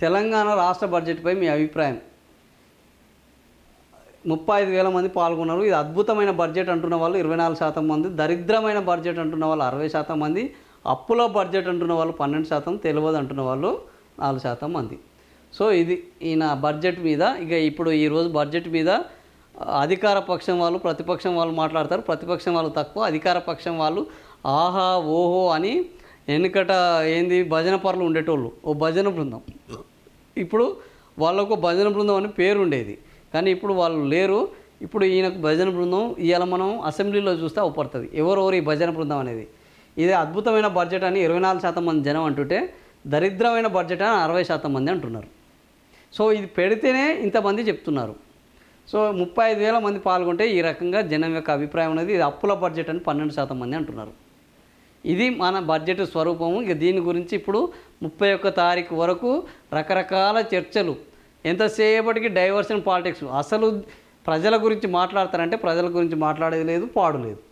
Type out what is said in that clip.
తెలంగాణ రాష్ట్ర బడ్జెట్పై మీ అభిప్రాయం? 35,000 మంది పాల్గొన్నారు. ఇది అద్భుతమైన బడ్జెట్ అంటున్న వాళ్ళు 24% మంది, దరిద్రమైన బడ్జెట్ అంటున్న వాళ్ళు 60% మంది, అప్పుల బడ్జెట్ అంటున్న వాళ్ళు 12%, తెలియదు అంటున్న వాళ్ళు 4% మంది. సో ఇది ఈయన బడ్జెట్ మీద. ఇక ఇప్పుడు ఈరోజు బడ్జెట్ మీద అధికార పక్షం వాళ్ళు, ప్రతిపక్షం వాళ్ళు మాట్లాడతారు. ప్రతిపక్షం వాళ్ళు తక్కువ, అధికార పక్షం వాళ్ళు ఆహా ఓహో అని వెనుకట ఏంది భజన పరులు ఉండేటోళ్ళు, ఓ భజన బృందం. ఇప్పుడు వాళ్ళకు భజన బృందం అని పేరు ఉండేది, కానీ ఇప్పుడు వాళ్ళు లేరు. ఇప్పుడు ఈయనకు భజన బృందం ఇవాళ మనం అసెంబ్లీలో చూస్తే అవపడుతుంది ఎవరెవరు ఈ భజన బృందం అనేది. ఇది అద్భుతమైన బడ్జెట్ అని 24% మంది జనం అంటుంటే, దరిద్రమైన బడ్జెట్ అని 60% మంది అంటున్నారు. సో ఇది పెడితేనే ఇంతమంది చెప్తున్నారు. సో 35,000 మంది పాల్గొంటే ఈ రకంగా జనం యొక్క అభిప్రాయం అనేది ఇది అప్పుల బడ్జెట్ అని 12% మంది అంటున్నారు. ఇది మన బడ్జెట్ స్వరూపము. ఇక దీని గురించి ఇప్పుడు 31 తారీఖు వరకు రకరకాల చర్చలు, ఎంతసేపటికి డైవర్షన్ పాలిటిక్స్. అసలు ప్రజల గురించి మాట్లాడతారంటే ప్రజల గురించి మాట్లాడేది లేదు, పాడు లేదు.